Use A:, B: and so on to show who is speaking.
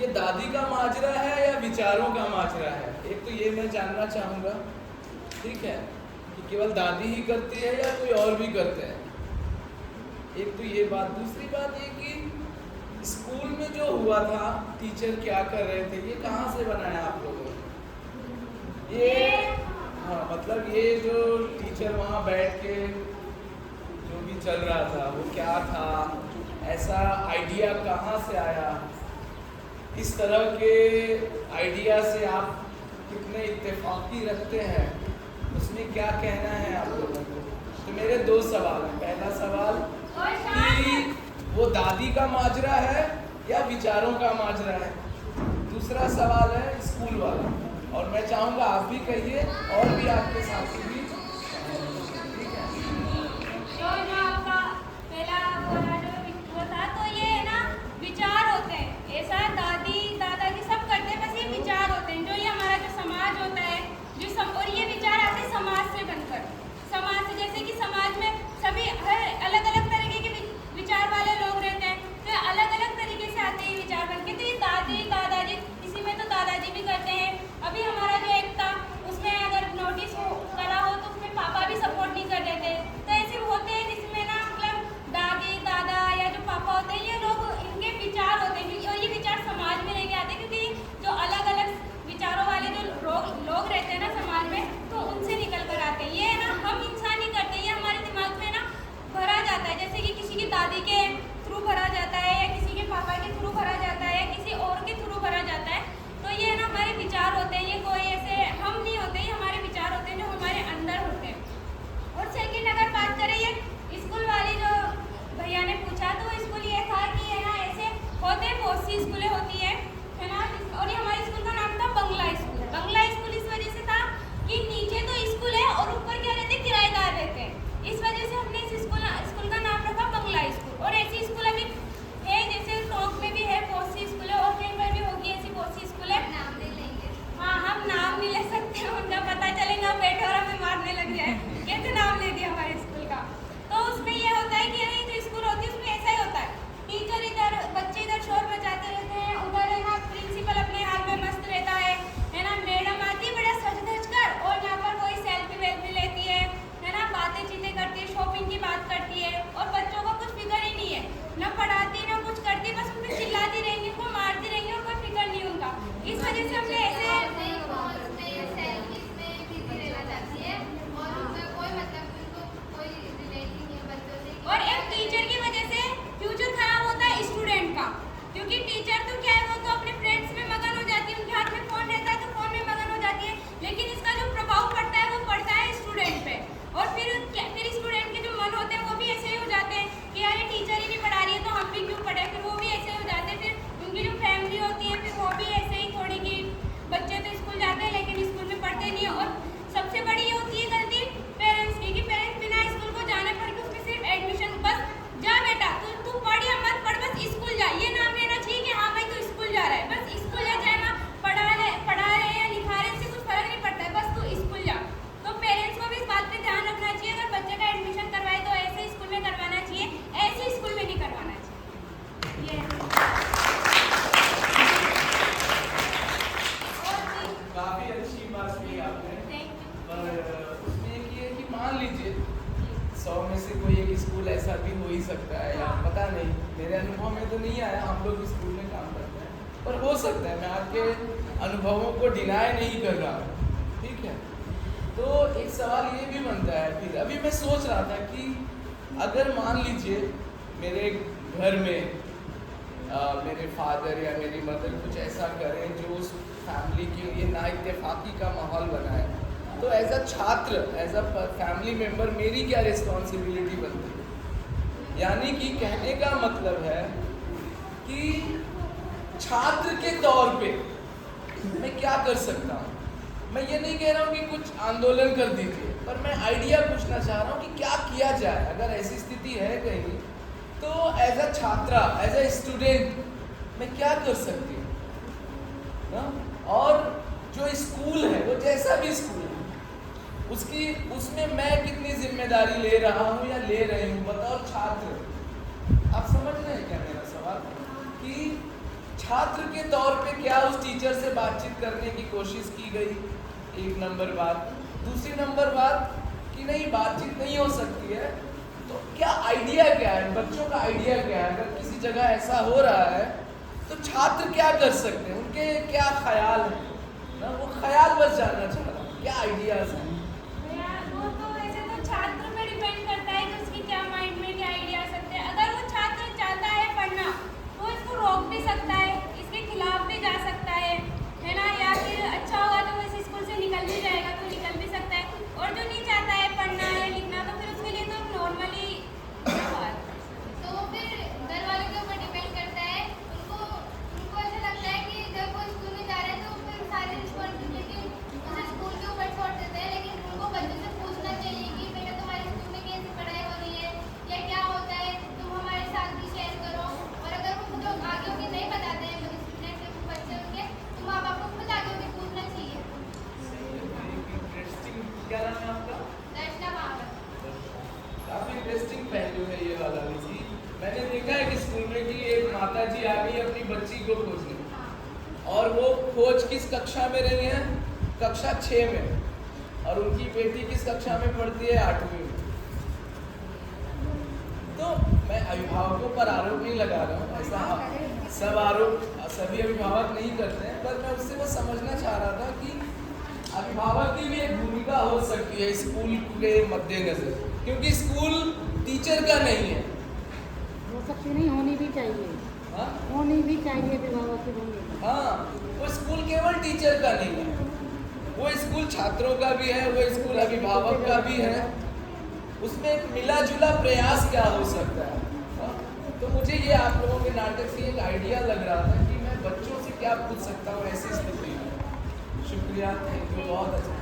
A: ये दादी का माजरा है या विचारों का माजरा है? एक तो ये मैं जानना चाहूँगा, ठीक है, कि केवल दादी ही करती है या कोई और भी करते हैं? एक तो ये बात। दूसरी बात ये कि स्कूल में जो हुआ था, टीचर क्या कर रहे थे, ये कहाँ से बनाया आप लोगों ने? ये हाँ, मतलब ये जो टीचर वहाँ बैठ के जो भी चल रहा था वो क्या था, ऐसा आइडिया कहाँ से आया? इस तरह के आइडिया से आप कितने इत्तेफाकी रखते हैं, उसमें क्या कहना है आप लोगों को? तो मेरे दो सवाल हैं। पहला सवाल कि वो दादी का माजरा है या विचारों का माजरा है? दूसरा सवाल है स्कूल वाला, और मैं चाहूँगा आप भी कहिए और भी आपके साथी भी। ठीक है,
B: जो आपका पहला वाला जो वो था, तो ये है ना विचार होते हैं, ऐसा दादी दादाजी सब करते हैं, बस ये विचार होते हैं, जो ये हमारा जो समाज होता है, और ये विचार आते हैं समाज से बनकर। समाज से, जैसे कि समाज में सभी हर अलग अलग तरीके के विचार वाले लोग रहते हैं, तो अलग अलग तरीके से आते हैं विचार बनके। तो ये दादी दादाजी, इसी में तो दादाजी भी करते हैं। अभी हमारा जो एक था उसमें अगर नोटिस करा हो तो उसमें पापा भी सपोर्ट नहीं कर रहे थे। तो ऐसे होते हैं जिसमें ना मतलब दादी दादा या जो पापा होते हैं, ये लोग इनके विचार होते हैं, और ये विचार समाज में लेके आते हैं, क्योंकि जो अलग अलग विचारों वाले जो लोग रहते हैं ना समाज में, तो उनसे निकल कर आते हैं। ये है ना हम इंसान ही करते हैं, ये हमारे दिमाग में ना भरा जाता है, जैसे कि किसी की दादी के थ्रू भरा जाता है, या किसी के पापा के थ्रू भरा जाता है, या किसी और के थ्रू भरा जाता है। तो ये ना हमारे विचार होते हैं, ये कोई ऐसे हम नहीं होते, ये हमारे विचार होते हैं जो हमारे अंदर होते हैं। और सेकंड अगर बात करें ये स्कूल वाली जो भैया ने पूछा, तो स्कूल ये था कि है ना ऐसे होते हैं, बहुत सी स्कूलें होती है ना। और ये हमारे स्कूल का नाम था बंगला स्कूल। बंगला स्कूल इस वजह से था कि नीचे तो स्कूल है और ऊपर क्या रहते हैं, किराएदार रहते हैं। इस वजह से हमने इस स्कूल का नाम रखा बंगला स्कूल। और ऐसी स्कूल अभी है, जैसे टोंक में भी है बहुत सी स्कूल है, और कहीं पर भी होगी ऐसी बहुत सी स्कूल है। नाम ले लेंगे? हाँ, हम नाम नहीं ले सकते, उनका पता चलेगा बैठे और हमें मारने लग जाए, कैसे नाम ले दिया हमारे स्कूल का। तो उसमें ये होता है कि नहीं, जो स्कूल होती है उसमें ऐसा ही होता है, टीचर इधर, बच्चे इधर शोर मचाते रहते हैं, उधर है ना प्रिंसिपल अपने हाल में मस्त रहता है ना। मैडम आती है बड़ा सज धज कर, और यहाँ पर कोई सेल्फी वेल्फी लेती है ना, बातें चीतें करती है, शॉपिंग की बात करती है, और बच्चों को कुछ फिक्र ही नहीं है, ना पढ़ाती ना कुछ करती, बस उनको चिल्लाती रहेंगी, उनको मारती रहेंगी, और कोई फिक्र नहीं उनका। इस वजह से हमने ऐसे और एक टीचर की वजह से फ्यूचर खराब होता है स्टूडेंट का, क्योंकि टीचर तो क्या है, वो तो अपने फ्रेंड्स में मगन हो जाती है, उनके हाथ में फोन रहता है तो फोन में मगन हो जाती है, लेकिन इसका जो प्रभाव पड़ता है वो पड़ता है स्टूडेंट पे। और फिर स्टूडेंट के जो मन होते हैं वो भी ऐसे ही हो जाते हैं कि यार ये टीचर ही नहीं पढ़ा रही है तो हम भी क्यों पढ़े, फिर वो भी ऐसे ही हो जाते हैं। फिर उनकी जो फैमिली होती है फिर वो भी ऐसे ही थोड़ी की, बच्चे तो स्कूल जाते हैं लेकिन स्कूल में पढ़ते नहीं है। और सबसे बड़ी ये होती है गलती पेरेंट्स की, कि पेरेंट्स बिना स्कूल को जाने पर भी उसमें सिर्फ एडमिशन, बस जा बेटा तू पढ़ या मत पढ़, बस स्कूल जा, ये नाम लेना चाहिए कि हाँ भाई तू स्कूल जा रहा है, बस स्कूल जा, चाहे ना पढ़ा रहे या लिखा रहे, इससे कुछ फर्क नहीं पड़ता है, बस तू स्कूल जा। तो पेरेंट्स को भी इस बात पे ध्यान रखना चाहिए, अगर बच्चे का एडमिशन करवाए तो ऐसे स्कूल में करवाना चाहिए, ऐसे स्कूल में नहीं करवाना चाहिए। ये
A: काफी अच्छी बात की आपने। पर उसमें एक ये कि मान लीजिए 100 में से कोई एक स्कूल ऐसा भी हो ही सकता है, या पता नहीं, मेरे अनुभव में तो नहीं आया, हम लोग स्कूल में काम करते हैं, पर हो सकता है, मैं आपके अनुभवों को डिनाई नहीं कर रहा हूँ, ठीक है। तो एक सवाल ये भी बनता है, फिर अभी मैं सोच रहा था कि अगर मान लीजिए मेरे घर में मेरे फादर या मेरी मदर कुछ ऐसा करें जो उस फैमिली के लिए ना इत्तेफाकी का माहौल बनाए, तो एज अ छात्र, एज अ फैमिली मेम्बर मेरी क्या रिस्पॉन्सिबिलिटी बनती है? यानी कि कहने का मतलब है कि छात्र के तौर पे मैं क्या कर सकता हूँ। मैं ये नहीं कह रहा हूँ कि कुछ आंदोलन कर दीजिए, पर मैं आइडिया पूछना चाह रहा हूँ कि क्या किया जाए अगर ऐसी स्थिति है कहीं, तो एज अ छात्रा, एज अ स्टूडेंट मैं क्या कर सकती हूँ। और जो स्कूल है, वो जैसा भी स्कूल है, उसमें मैं कितनी जिम्मेदारी ले रहा हूँ या ले रही हूँ बतौर छात्र। आप समझ रहे हैं क्या मेरा सवाल? कि छात्र के तौर पे क्या उस टीचर से बातचीत करने की कोशिश की गई, एक नंबर बात। दूसरी नंबर बात कि नहीं बातचीत नहीं हो सकती है, तो क्या आइडिया क्या है, बच्चों का आइडिया क्या है। अगर किसी जगह ऐसा हो रहा है तो छात्र क्या कर सकते हैं, उनके क्या ख्याल हैं ना, वो ख्याल बस जानना चाह रहा हूँ, क्या आइडियाज हैं।
B: वो तो ऐसे तो छात्र पे डिपेंड करता है कि उसकी क्या माइंड में क्या आइडिया आ सकते हैं। अगर वो छात्र चाहता है पढ़ना तो इसको रोक भी सकता है, इसके खिलाफ भी जा सकता है ना, या फिर अच्छा होगा तो वो इस स्कूल से निकल भी जाएगा तो निकल भी सकता है। और जो नहीं चाहता है पढ़ना या लिखना तो फिर उसके लिए तो नॉर्मली
C: तो फिर घर वालों के ऊपर डिपेंड करता है। उनको ऐसा लगता है कि जब वो स्कूल में जा रहे हैं तो फिर सारी रिस्पॉन्सिबिलिटी उसे स्कूल के ऊपर छोड़ देते हैं, लेकिन उनको बच्चों से पूछना चाहिए कि बेटा तुम्हारे स्कूल में कैसी पढ़ाई हो रही है या क्या होता है, तुम हमारे साथ भी शेयर करो। और अगर वो खुद आगे होकर नहीं बताते हैं स्टूडेंट बच्चे उनके, तो माँ बाप को खुद आगे होकर पूछना चाहिए।
A: इंटरेस्टिंग, क्या नाम है आपका?
C: दर्शना बाबर।
A: काफी इंटरेस्टिंग पहलू है ये वाला भी। मैंने देखा है कि स्कूल में कि एक माता जी आ गई अपनी बच्ची को खोजने, और वो खोज किस कक्षा में रही है, कक्षा 6 में, और उनकी बेटी किस कक्षा में पढ़ती है, 8वीं में। तो मैं अभिभावकों पर आरोप नहीं लगा रहा हूँ, ऐसा सब आरोप सभी अभिभावक नहीं करते हैं, पर मैं उससे बस समझना चाह रहा था कि अभिभावक की भी एक भूमिका हो सकती है स्कूल के मद्देनजर, क्योंकि स्कूल टीचर का नहीं है।
D: हो सकती नहीं, होनी भी चाहिए।
A: हाँ
D: होनी भी चाहिए अभिभावक की भूमिका।
A: हाँ, वो स्कूल केवल टीचर का नहीं है, वो स्कूल छात्रों का भी है, वो स्कूल अभिभावक का भी है। उसमें एक मिला जुला प्रयास क्या हो सकता है। हाँ? तो मुझे ये आप लोगों के नाटक से एक आइडिया लग रहा था कि मैं बच्चों से क्या पूछ सकता हूँ ऐसी स्थिति में। शुक्रिया, थैंक यू, बहुत अच्छा।